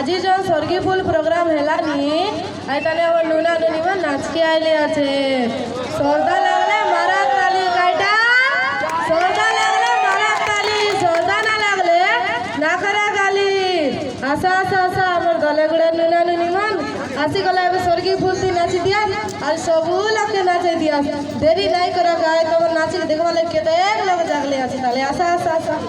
आज जो स्वर्गीय फुल प्रोग्राम हेलानी आई ताले हमर नुना नुनी मन नाच के आइले आछे सरदा लागले मारा ताली काटा सरदा लागले मारा ताली सरदा ना लागले ना करा गाली आशा आशा आशा हमर गले गुड़े नुना नुनी मन आसी गला अब स्वर्गीय फुल ती नाची दिया आज सबू लोग के नाचे दिया देरी नहीं करा गाय तो नाची देखवा ले केते एक लोग जागले आछे ताले आशा आशा आशा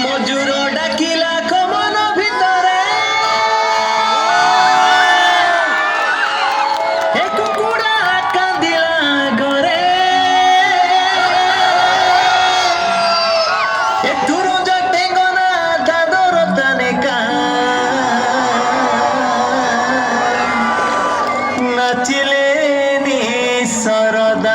मजूर डाकिला कमन भितरे ए कुकुड़ा कांदिला गरे ए तुरु जटेंगना दादर तनेका नाचिले नि सरदा